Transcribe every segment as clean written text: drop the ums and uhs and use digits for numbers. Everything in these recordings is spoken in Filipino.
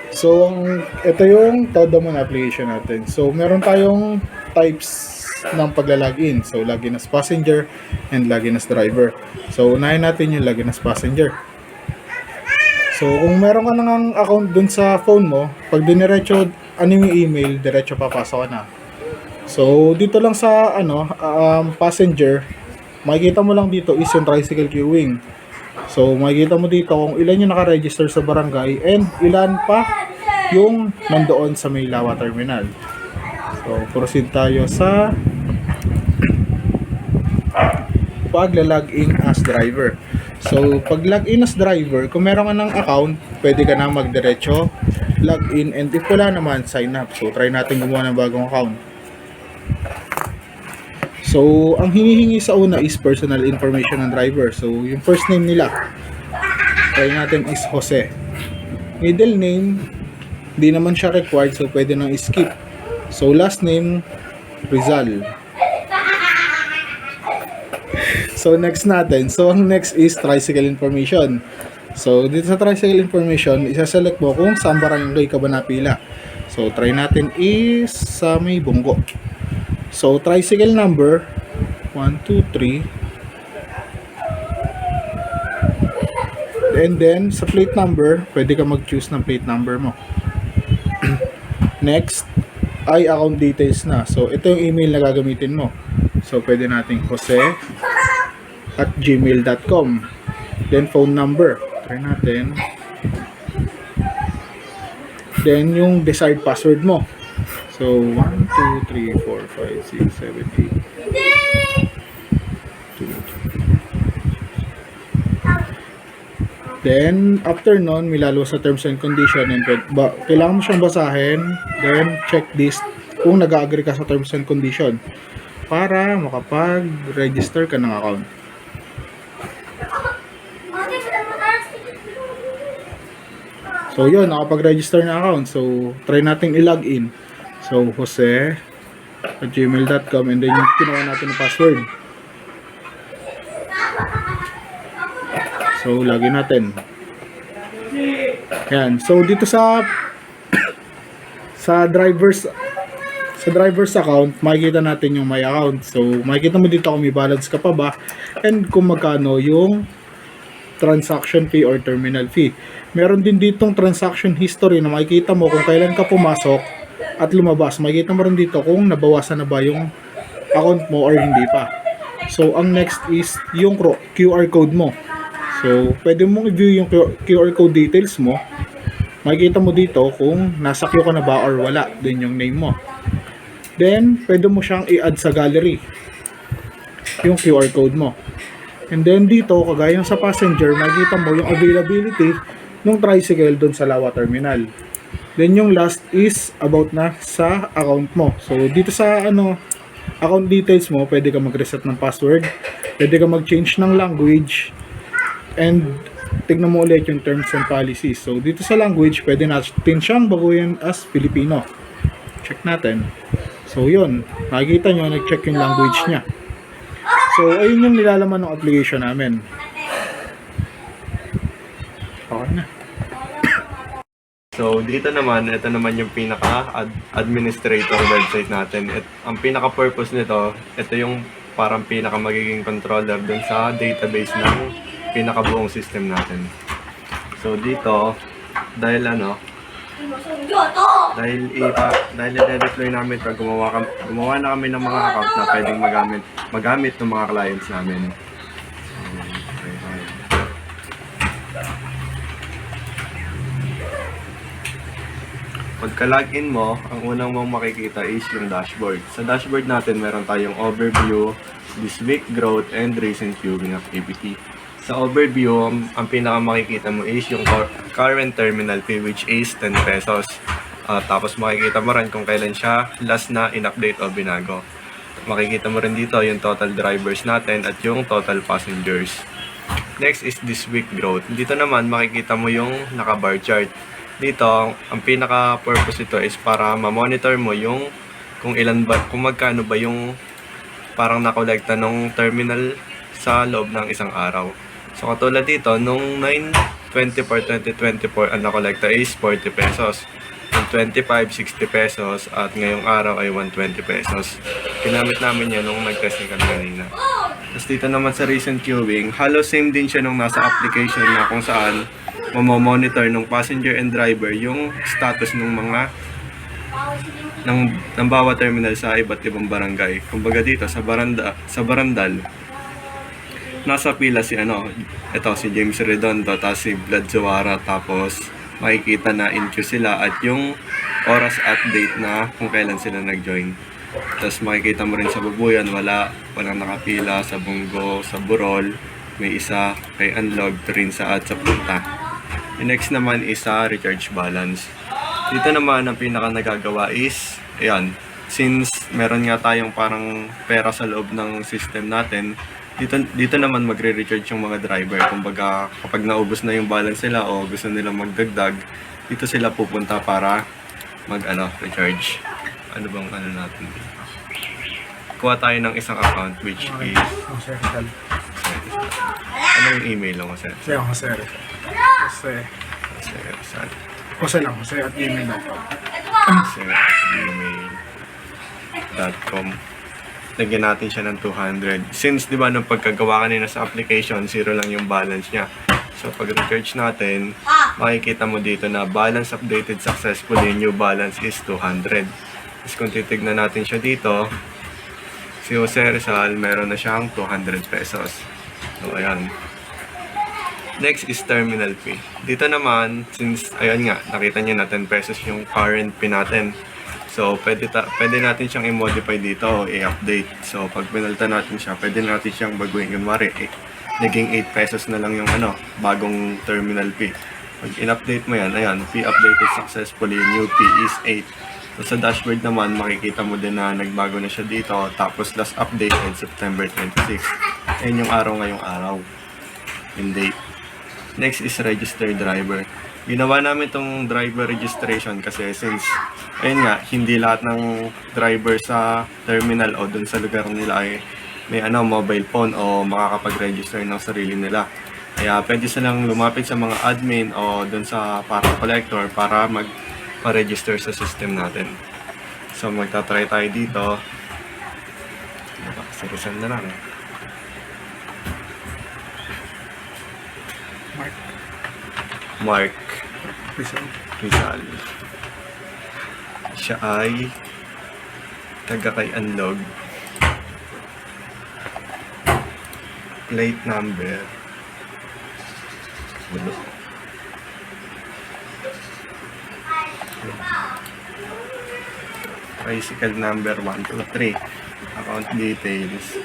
So, ito yung Todo Mon application natin. So, meron tayong types ng pagla-login. So, login as passenger and login as driver. So, unahin natin yung login as passenger. So, kung meron ka nang account dun sa phone mo, pag diniretso, ano yung email, diretso papasok ka na. So, dito lang sa passenger, makikita mo lang dito is yung tricycle queuing. So, makikita mo dito kung ilan yung naka-register sa barangay and ilan pa yung nandoon sa may Lawa Terminal. So, proceed tayo sa pagla-login as driver. So, pag login as driver, kung meron ka ng account, pwede ka na magdiretso, login, and if wala naman, sign up. So, try natin gumawa ng bagong account. So, ang hinihingi sa una is personal information ng driver. So, yung first name nila, try natin is Jose. Middle name, di naman siya required, so pwede nang skip. So, last name, Rizal. So, next natin. So, ang next is tricycle information. So, dito sa tricycle information, isa-select mo kung saan barangay ka ba napila. So, try natin is sa may Bunggo. So, tricycle number 1, 2, 3. And then, sa plate number, pwede ka mag-choose ng plate number mo. Next, ay account details na. So, ito yung email na gagamitin mo. So, pwede natin jose@gmail.com. Then, phone number. Try natin. Then, yung desired password mo. So, 1, 2, 3, 4, 5, 6, 7, 8. 2. Then, after nun, milalo sa terms and condition. And kailangan mo siyang basahin. Then, check this kung nag-agree ka sa terms and condition para makapag-register ka ng account. So, yun, nakapag-register na account. So, try natin i-login. So, jose@gmail.com, and then yung kinuha natin ng password. So, login natin. Yan. So, dito sa driver's account, makikita natin yung my account. So, makikita mo dito kung may balance ka pa ba and kung magkano yung transaction fee or terminal fee. Meron din ditong transaction history na makikita mo kung kailan ka pumasok at lumabas. Makikita mo rin dito kung nabawasan na ba yung account mo or hindi pa. So, ang next is yung QR code mo. So, pwede mong i-view yung QR code details mo. Makikita mo dito kung nasa queue ka na ba or wala. Din yung name mo. Then, pwede mo siyang i-add sa gallery yung QR code mo. And then dito, kagaya sa passenger, makikita mo yung availability ng tricycle doon sa Lawa Terminal. Then yung last is about na sa account mo. So dito sa account details mo, pwede ka mag-reset ng password, pwede ka mag-change ng language, and tignan mo ulit yung terms and policies. So dito sa language, pwede natin siyang baguhin as Filipino. Check natin. So yun, makikita nyo, nag-check yung language niya. So, ayun yung nilalaman ng application namin. Okay na. So, dito naman, ito naman yung pinaka-administrator website natin. Ang pinaka-purpose nito, ito yung parang pinaka-magiging controller dun sa database ng pinaka-buong system natin. So, dito, dahil i-deploy namin ito, gumawa na kami ng mga account na pwedeng magamit ng mga clients namin. Pagka-login mo, ang unang mong makikita is yung dashboard. Sa dashboard natin, meron tayong overview, this week growth, and recent queuing activity. Sa overview, ang pinaka makikita mo is yung current terminal fee, which is 10 pesos. Tapos makikita mo rin kung kailan siya last na in-update o binago. Makikita mo rin dito yung total drivers natin at yung total passengers. Next is this week growth. Dito naman makikita mo yung naka-bar chart. Dito, ang pinaka-purpose ito is para ma-monitor mo yung kung magkano ba yung parang nakolekta ng terminal sa loob ng isang araw. So katulad dito, nung 9 2024 ang nakolekta is 40 pesos. Yung 25, 60 pesos at ngayong araw ay 120 pesos. Ginamit namin yan nung nag-testing kami kanina. Tapos dito naman sa recent queuing, halos same din siya nung nasa application na kung saan mamomonitor ng passenger and driver yung status ng mga ng bawat terminal sa iba't ibang barangay. Kumbaga dito sa Barandal, nasa pila si si James Redondo, tapos si Vlad Zuara, tapos makikita na in queue sila at yung oras update na kung kailan sila nag-join. Tapos makikita mo rin sa Babuyan, walang nakapila. Sa Bungo, sa Burol, may isa kay Unlog, Trinsa at sa Punta. Yung next naman is sa recharge balance. Dito naman ang pinaka nagagawa is, ayan, since meron nga tayong parang pera sa loob ng system natin, dito naman magre-recharge yung mga driver. Kumbaga, kapag naubos na yung balance nila o gusto nila magdagdag, dito sila pupunta para recharge. Ano bang natin dito? Kuha tayo ng isang account which is... Ano yung email mo, sir? Jose lang, Jose at gmail.com. gmail.com. Lagyan natin siya ng 200. Since, di ba, nung pagkagawa kanina sa application, 0 lang yung balance niya. So, pag recharge natin, makikita mo dito na balance updated successfully, new balance is 200. Tapos kung titignan natin siya dito, si Jose Rizal, meron na siyang 200 pesos. So, ayan. Next is terminal fee. Dito naman, since, ayan nga, nakita niyo na 10 pesos yung current fee natin. So, pwede natin siyang i-modify dito o i-update. So, pag pinalta natin siya, pwede natin siyang baguhin. Kunwari, naging 8 pesos na lang yung bagong terminal fee. Pag in-update mo yan, ayan, fee updated successfully, new fee is 8. So, sa dashboard naman, makikita mo din na nagbago na siya dito. Tapos, last update on September 26. Ayan yung araw ngayong araw. Yung date. Next is registered driver. Ginawa namin itong driver registration kasi since, ayun nga, hindi lahat ng driver sa terminal o dun sa lugar nila ay may mobile phone o makakapag-register ng sarili nila. Kaya pwede silang lumapit sa mga admin o dun sa para collector para magpa-register sa system natin. So magta-try tayo dito. Serisan na lang. Mark Rizal. Siya ay taga kay Unlog. Plate number. Tricycle number 123. Account details.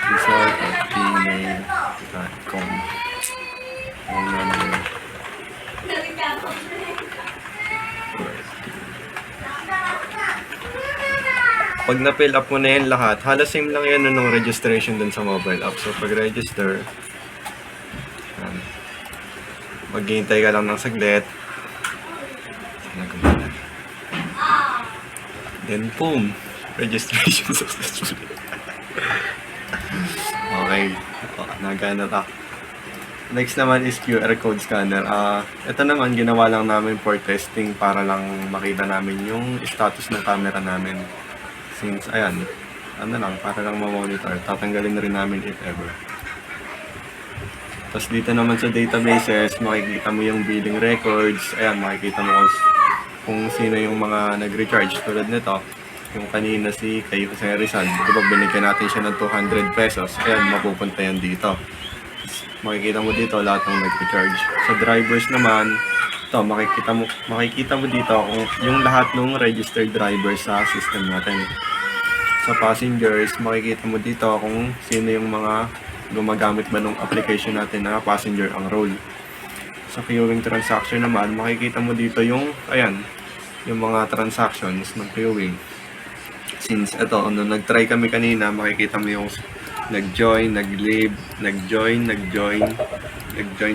Result@gmail.com. Pag na-fill up mo na yan lahat, halos same lang yan nung registration dun sa mobile app. So, pag register, maghihintay ka lang ng saglit. Then, boom! Registration successfully. Okay. Nagana ta. Next naman is QR code scanner. Ito naman, ginawa lang namin for testing para lang makita namin yung status ng camera namin. Since, ayan, para lang ma-monitor. Tatanggalin na rin namin if ever. Tapos dito naman sa databases, makikita mo yung billing records. Ayan, makikita mo kung sino yung mga nag-recharge. Tulad nito, yung kanina si kay Jose Rizal. Diba binigyan natin siya ng 200 pesos. Ayan, mapupunta yan dito. Makikita mo dito lahat ng nag-recharge. Sa drivers naman, ito, makikita mo dito kung yung lahat ng registered drivers sa system natin. Sa passengers, makikita mo dito kung sino yung mga gumagamit ba ng application natin na passenger ang role. Sa queuing transaction naman, makikita mo dito yung, ayan, yung mga transactions ng queuing. Since ito, nag-try kami kanina, makikita mo yung nag-join, nag-leave, nag-join,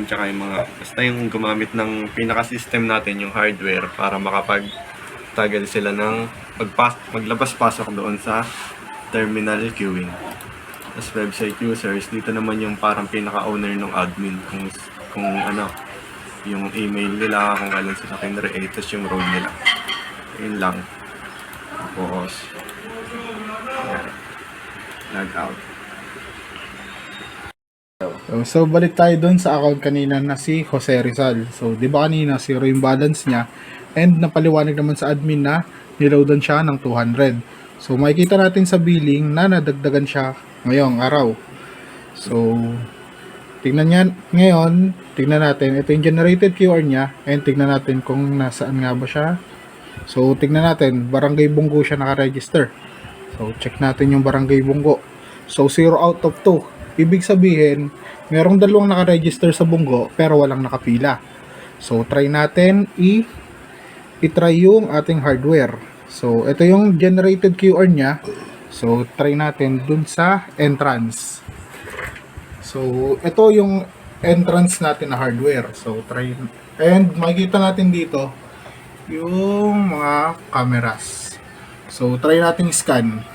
tsaka yung mga, basta yung gumamit ng pinaka-system natin, yung hardware, para makapag-toggle sila ng maglabas-pasok doon sa terminal queuing. Tapos website users, dito naman yung parang pinaka-owner ng admin kung ano, yung email nila, kung kailan sila kinreate, tapos yung role nila. Yun lang. Tapos, yan. Log out. So, balik tayo dun sa account kanina na si Jose Rizal. So, di ba kanina, zero yung balance niya. And napaliwanag naman sa admin na niloadan siya ng 200. So, makikita natin sa billing na nadagdagan siya ngayong araw. So, tingnan natin. Ito yung generated QR niya. And tingnan natin kung nasaan nga ba siya. So, tingnan natin. Barangay Bungo siya nakaregister. So, check natin yung Barangay Bungo. So, 0 out of 2. Ibig sabihin, merong dalawang nakaregister sa Bungo pero walang nakapila. So, try natin i-try yung ating hardware. So, ito yung generated QR niya. So, try natin dun sa entrance. So, ito yung entrance natin na hardware. So, try. And makikita natin dito yung mga cameras. So, try natin scan.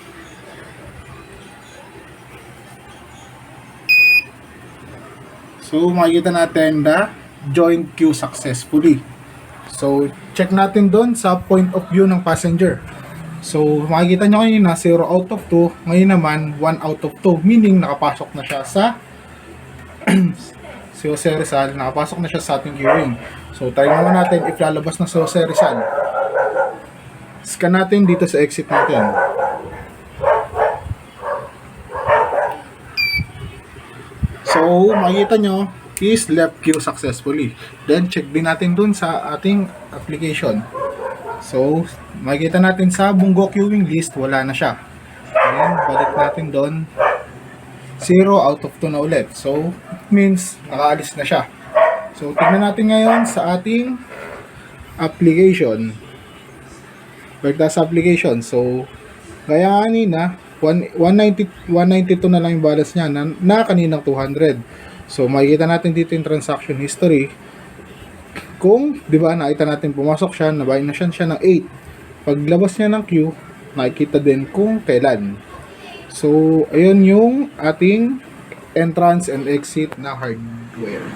So, makikita natin na join queue successfully. So, check natin doon sa point of view ng passenger. So, makikita nyo kanina 0 out of 2. Ngayon naman, 1 out of 2. Meaning, nakapasok na siya sa si Jose Rizal. Nakapasok na siya sa ating queuing. So, try naman natin if lalabas na si Jose Rizal. Scan natin dito sa exit natin. So, makikita nyo is left queue successfully. Then, check din natin dun sa ating application. So, makikita natin sa Bungo queuing list, wala na siya. Then, balik natin dun. 0 out of 2 na ulit. So, it means, nakaalis na siya. So, tignan natin ngayon sa ating application. Balik tayo sa application. So, gaya kanina, 192 na lang yung balance niya na kaninang 200. So, makikita natin dito yung transaction history. Kung, di ba, nakita natin pumasok siya, nabayin na siya ng 8. Paglabas niya ng queue, nakikita din kung kailan. So, ayun yung ating entrance and exit na hardware.